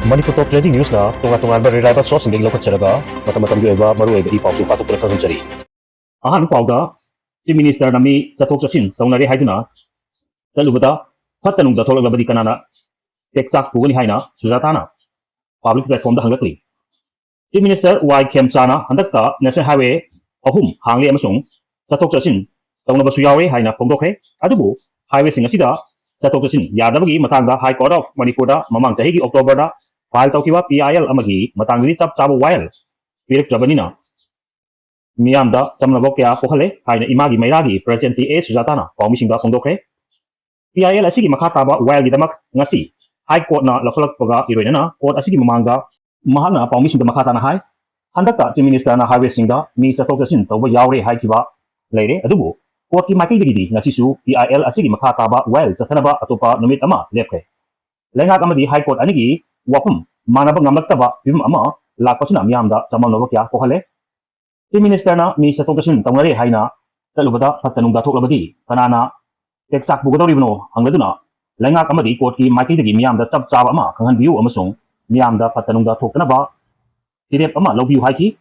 Manipur Top Trending News na tunga-tungan ba reliable source ng lokat saraga mata-matang yoy ba maruay ba ipaw patok na kansari. Ahan pawda Chief Minister nami chathok chasin tawnari haiduna talubada phatanung da tholak labadi kanana teksak pugani haina sujatana public platform da hanglakli. Chief Minister Y Khemchana handakta National Highway ahum hangli amasung chathok chasin tawnaba su yawe haina phongdokhe adubu highway sing asida chathok chasin yadabagi matangda High Court of Manipur da mamang chahi gi October da file taukiwa PIL amagi matangdi chap chabu wail pirik jabanina Miamda Tamnabok kaya pohale haina Emagi Meira Emagi President A Sujatana pawmisingda phongdokhe PIL asigi makhataba wail gidamak ngasi High Court na lakolakpaga iroinana court asigi mamangda mahana pawmisingda makhatana hai handakta Chief Minister na highway singda mi chathok chasin tawba yawre haikiba leire adubu court ki maikaidagidi ngasisu PIL asigi makhataba wail chathanaba atopa numit ama lepkhe lengak amadi High Court anigi wafam manaba ngamlaktaba bim ama lakpasina miamda chamalnobok kya pohale Chief Minister na mi chathok chasin tawnari haina talubada phatanungda thoklabadi kanana teksak bugadoribno hangladuna lengak amadi court ki maikaidagi miamda chap chaba ama khanghanbiu amasung miamda phatanungda thoktanaba tirep ama lobiu haiki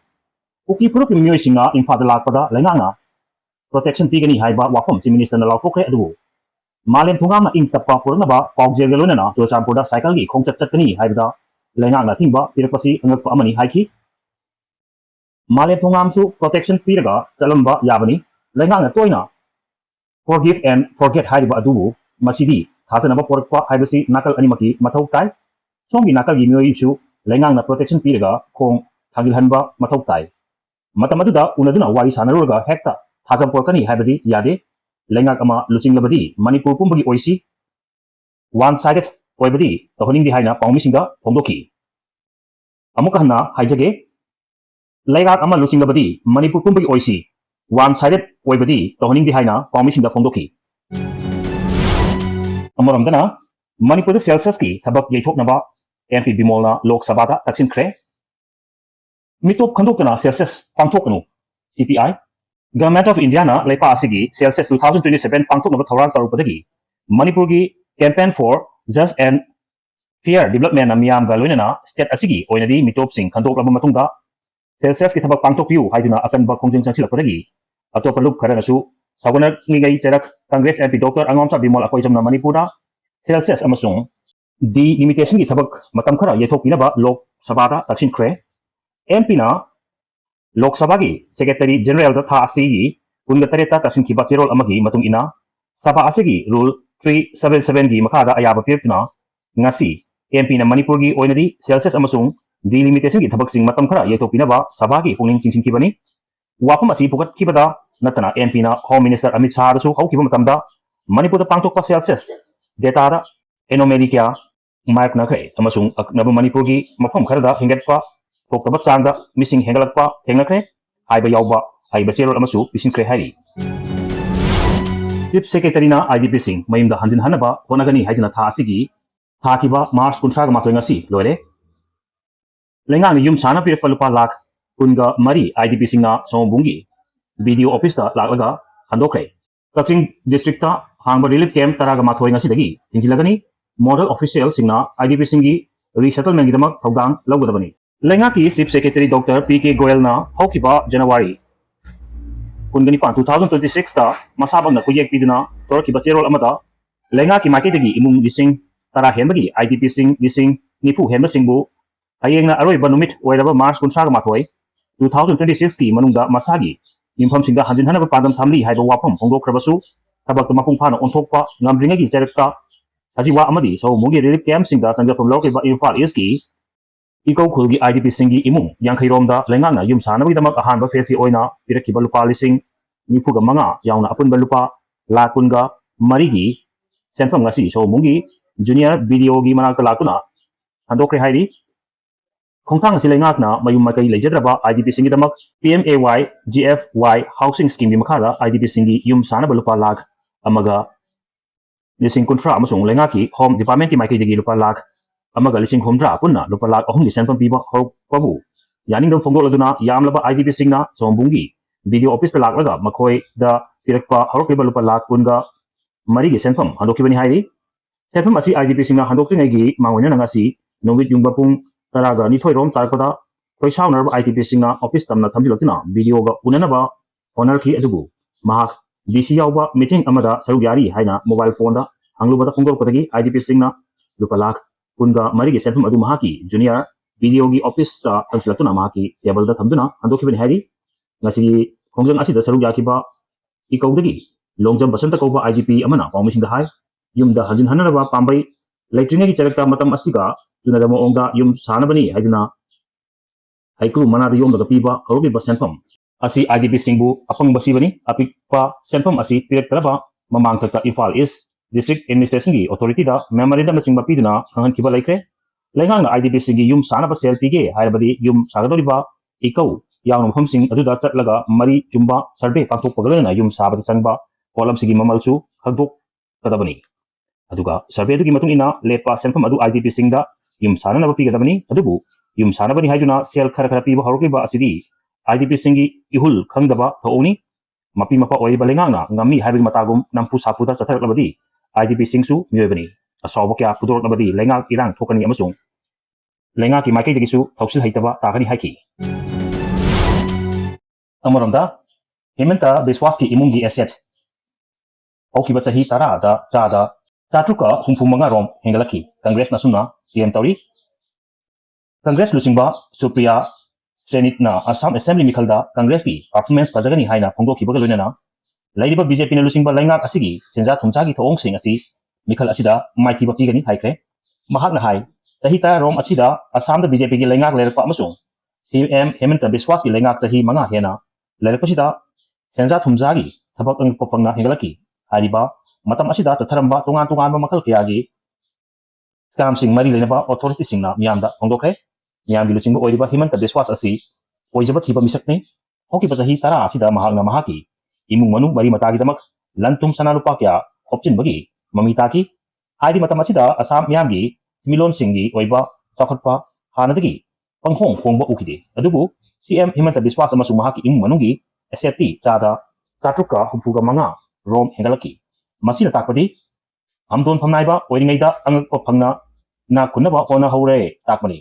uki puruk miyoi singa infada lakpada lenganga protection pigani haiba wafam Chief Minister na lautokhe adu Malem thungam na ingtapa purnaba paugjergelona na Churchampurda cycle gi khongchat chatkani haibda lengak na thingba pirapasi angakpa amani haiki Malem thungam su protection piraga chalamba yabani lengak na toina forgive and forget haiba adu masidi thajanaba porakpa haibasi nakal animaki mathau tai somgi nakal gi miyoi su lengak na protection piraga khong thagilhanba mathau tai matamaduda unaduna wari sanaruga hekta thajam porkani haibadi yade lengak ama luchinglabadi Manipur pumbagi oisi one sided oibadi tohning di haina pawmisinga phongdoki amuka hana haijage lengak ama luchinglabadi Manipur pumbagi oisi one sided oibadi tohning di haina pawmisinga phongdoki amoramdana Manipur da celsius ki thabak yeithoknaba MP Bimolna Lok Sabha da taksin khre mitop khandokna celsius pangthoknu CPI Government of India na leipa asigi Celsius 2027 pangthoknaba thawrang tarupadagi Manipur gi campaign for just and fair development na miyamga loinana state asigi oinadi mitop sing khandoklaba matungda Celsius ki thabak pangthokpiu haiduna akanba khongjing changsilakpadagi atopa lup kharanasu sagonar ngai cherak Congress MP Dr. Angomcha Bimol akoijamna Manipur da Celsius amasung di limitation ki thabak matam khara yethokpinaba Lok Sabha da taksin khre MP na Lok Sabha gi Secretary General da tha asigi kungatareta tasin kiba cherol amagi matung ina Sabha asigi Rule 377 gi makada ayaba pirtuna ngasi MP na Manipur gi oinadi Celsius amasung delimitation gi thabak sing matam khara yethokpinaba Sabha gi pungning chingching kibani wafam asi pukat kibada natana MP na Home Minister Amit Shah su haukiba matamda Manipur da pangthokpa Celsius data ra anomaly kya mayak na khay amasung aknaba Manipur gi mafam kharada hingatpa Poktabak sangda missing hengalakpa henglakre haiba yawba haiba serol amasu bisinkhre hari Chief Secretary na IDP Singh mayumda hanjin hanaba honagani haidina tha asigi thakiba March 13 ga ngasi loire lengang ni yum sana pir palupa lakh kunga mari IDP Singh na sombungi video office da laklaga handokre Kaching district ta hangba relief camp taraga mathoi ngasi dagi tinjilagani model official singna IDP Singh gi resettlement gidamak thawdang lawgadabani Lenga ki Chief Secretary Dr. PK Goyal na haukiba January kungani pa 2026 ta masabang na kuyek piduna tor ki bacherol amada lenga ki maketegi imung lising tara hembagi IDP Singh lising nifu hemba singbu hayeng na aroi banumit oiraba March 13 ga mathoi 2026 ki manungda masagi nimpham singda hanjin hanaba padam thamli haiba wafam hongdokrabasu tabak mapung phana onthokpa ngamringagi cherekta hajiwa amadi so mugi relief camp singda changjapam lawkeba Imphal East ki Iko khulgi IDP singi imung yankhairom lengang na yum sana damak ahanba phase ki oina pirakiba lupa lising nifuga manga yauna apunba lupa lakunga marigi senfam ngasi so mungi junior video gi manakta lakuna handokre hairi khongthang asi lengak na mayum makai lejadraba IDP singi damak PMAY GFY housing scheme gi makhala IDP singi yum sana lupa lak amaga lising kuntra amasung lengaki home department ki makai degi lupa lak amaga lising homdra punna lupa lak ahum gi senpam piba hor pabu yaning dom phongdol aduna yamlaba IDP singna sombungi video office ta laklaga makhoi da pirakpa horokliba lupa lak kunga mari gi senpam handokibani hairi senpam asi IDP singna handokjingai gi mangwena ngasi ꯅꯨꯃꯤꯠ ꯌꯨꯡꯕ ꯄꯨꯡ 12 ꯔꯣꯝ ꯇꯥꯔꯛꯄꯗ ꯈꯣꯏꯁꯥꯎꯅꯔꯕ ITPꯁꯤꯡꯅ office ꯇꯝꯅ ꯊꯝꯖꯤꯜꯂꯛꯇꯨꯅ ꯚꯤꯗꯤꯑꯣꯒ ꯎꯅꯅꯕ ꯍꯣꯠꯅꯔꯛꯈꯤ ꯑꯗꯨꯕꯨ ꯃꯍꯥꯛ DC ꯌꯥꯎꯕ meeting ꯑꯃꯗ ꯁꯔꯨꯛ ꯌꯥꯔꯤ ꯍꯥꯏꯅ ꯃꯣꯕꯥꯏꯜ ꯐꯣꯟꯗ ꯍꯪꯂꯨꯕꯗ ꯐꯣꯡꯗꯣꯔꯛꯄꯗꯒꯤ ITPꯁꯤꯡꯅ ꯂꯨꯄꯥ ꯂꯥꯈ 14ꯒꯤ ꯁꯦꯟꯐꯝ ꯑꯗꯨ ꯃꯍꯥꯛꯀꯤ ꯖꯨꯅꯤꯌꯔ ꯚꯤꯗꯤꯑꯣꯒꯤ ꯑꯣꯐꯤꯁꯇ ꯆꯪꯁꯤꯜꯂꯛꯇꯨꯅ ꯃꯍꯥꯛꯀꯤ ꯇꯦꯕꯜꯗ ꯊꯝꯗꯨꯅ ꯍꯟꯗꯣꯛꯈꯤꯕꯅꯤ ꯍꯥꯏꯔꯤ ꯉꯁꯤꯒꯤ ꯈꯣꯡꯖꯪ ꯑꯁꯤꯗ ꯁꯔꯨꯛ ꯌꯥꯈꯤꯕ ꯏꯀꯧꯗꯒꯤ ꯂꯣꯡꯖꯝ ꯕꯁꯟꯇ ꯀꯧꯕ ITP ꯑꯃꯅ ꯄꯥꯎꯃꯤꯁꯤꯡꯗ ꯍꯥꯏ ꯌꯨꯝꯗ ꯍꯟꯖꯤꯟꯍꯟꯅꯔꯕ ꯄꯥꯝꯕꯩ ꯂꯩꯇ꯭ꯔꯤꯉꯩꯒꯤ ꯆꯔꯛꯇ ꯃꯇꯝ ꯑꯁꯤꯒ ꯆꯨꯅꯗꯕ ꯃꯑꯣꯡꯗ ꯌꯨꯝ ꯁꯥꯅꯕꯅꯤ ꯍꯥꯏꯗꯨꯅ ꯍꯩꯀ꯭ꯔꯨ ꯃꯅꯥꯗ ꯌꯣꯝꯂꯒ ꯄꯤꯕ ꯍꯧꯔꯛꯂꯤꯕ ꯁꯦꯟꯐꯝ ꯑꯁꯤ ITPꯁꯤꯡꯕꯨ ꯑꯄꯪꯕ ꯁꯤꯕꯅꯤ ꯑꯄꯤꯛꯄ ꯁꯦꯟꯐꯝ ꯑꯁꯤ ꯄꯤꯔꯛꯇ꯭ꯔꯕ ꯃꯃꯥꯡꯊꯛꯇ ꯏꯝꯐꯥꯜ ꯏꯁ ꯗꯤꯁꯇ꯭ꯔꯤꯛ ꯑꯦꯗꯃꯤꯅꯤꯁꯇ꯭ꯔꯦꯁꯟꯒꯤ ꯑꯣꯊꯣꯔꯤꯇꯤꯗ ꯃꯦꯃꯣꯔꯦꯟꯗꯝꯅꯆꯤꯡꯕ ꯄꯤꯗꯨꯅ ꯈꯪꯍꯟꯈꯤꯕ ꯂꯩꯈ꯭ꯔꯦ ꯂꯩꯉꯥꯛꯅ ITPꯁꯤꯡꯒꯤ ꯌꯨꯝ ꯁꯥꯅꯕ ꯁꯦꯜ ꯄꯤꯒꯦ ꯍꯥꯏꯔꯕꯗꯤ ꯌꯨꯝ ꯁꯥꯒꯗꯧꯔꯤꯕ ꯏꯀꯧ ꯌꯥꯎꯅ ꯃꯐꯝꯁꯤꯡ ꯑꯗꯨꯗ ꯆꯠꯂꯒ ꯃꯔꯤ ꯆꯨꯝꯕ ꯁꯔꯚꯦ ꯄꯥꯡꯊꯣꯛꯄꯒ ꯂꯣꯏꯅꯅ ꯌꯨꯝ ꯁꯥꯕꯗ ꯆꯪꯕ ꯄꯣꯠꯂꯝꯁꯤꯡꯒꯤ ꯃꯃꯜꯁꯨ ꯈꯪꯗꯣꯛꯀꯗꯕꯅꯤ ꯑꯗꯨꯒ ꯁꯔꯚꯦ ꯑꯗꯨꯒꯤ ꯃꯇꯨꯡ ꯏꯟꯅ ꯂꯦꯞꯄ ꯁꯦꯟꯐꯝ ꯑꯗꯨ ITPꯁꯤꯡꯗ ꯌꯨꯝ ꯁꯥꯅꯅꯕ ꯄꯤꯒꯗꯕꯅꯤ ꯑꯗꯨꯕꯨ ꯌꯨꯝ ꯁꯥꯅꯕꯅꯤ ꯍꯥꯏꯗꯨꯅ ꯁꯦꯜ खरा पीब हौरक्लिबा असिदी ITPसिꯡꯒꯤ इहुल खंगदबा थौनी मपी मपा ओइबा लेंगांगना ngami हाइबि मतागुम नंफु सापुदा चथरक्लबदी ITPसिंगसु मियोइबनी असौब क्या पुदोरक्लबदी लेंगाक इरांग थोकनी अमसुंग लेंगाकी माइकैदगिसु थौसिल हैतबा तागनी हाइकी अमरमदा हेमंता बिस्वासकी इमुंगी एसेट हौकिबा चही 10 दा चादा चाट्रुका हुंफुमंगा रोम हेंगलकी कांग्रेस नसुना क्लेम तौरी कांग्रेस लुसिंगबा सुप्रिया सेनिटना असम असेंबली मिखलदा कांग्रेस की परफॉर्मेंस फजगनी हाइना फोंदोखिबगा लोइनाना लैरिबा बीजेपी ने लुसिंगबा लैंगाक असिगी सेंजा थुमचागी थोंगसिंग असि मिखल असिदा माइथिबा पीगनी हाइख्रे महाकना हाइ चही 10 रोम असिदा असम दा बीजेपी की लैंगाक लेरपा अमसुंग CM हेमंत बिस्वास की लैंगाक चही 5 हेना लेरपसिदा सेंजा थुमजागी थबक अंगपा फंगना हेंगलकी हारिबा मतम असिदा चथरंबा तोंगान तोंगानबा मखल कयागी स्कैमसिंग मरी लेनबा अथॉरिटी सिंगना मियामदा फोंदोखरे मियामगी लुचिंगबा ओइरिबा हेमंत बिस्वास असि ओइजबा थिबा मिसकने हौकिबा चही 10 असिदा महाकना महाकी इमुंग मनु मरी मतागीदमक लंतुम सनालुपा क्या खोपचिनबगी ममी ताकी हाइदि मतम असिदा असम मियामगी मिलोन सिंगी ओइबा चौखटपा हानदगी पंखोंग खोंगबा उखिदे अदुबु CM हेमंत बिस्वास अमसु महाकी इमुंग मनुगी एसेटी चादा चाट्रुका हुफुगा मंगा रोम हेंगलकी मसिना ताकपदी हमदोन फमनाइबा ओइरिङैदा अंगकपा फंगना ना खुनबा होना हौरे ताकमनी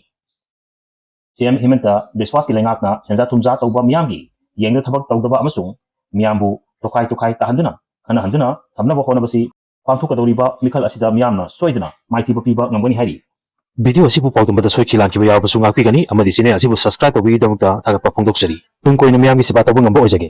CM हेमंत बिस्वास की लेंगाकना सेंजा थुमजा तौबा मियामगी येंगदा थबक तौदबा अमसुंग मियामबु तोखाई तोखाई ताहंदुना खना हंदुना थमनबा होनबसी पांथुकदौरिबा मिखल असिदा मियामना सोइदना माइथिबा पीबा ngambani हाइरि वीडियो असिबु पाउदमदा सोइखि लाखिबा याबसु ngapiगनी अमदि चैनल असिबु सब्सक्राइब तौबिदमता थागपा फोंदोकसरी तुम कोइना मियामगी सेवा तौबा ngamba ओइजगे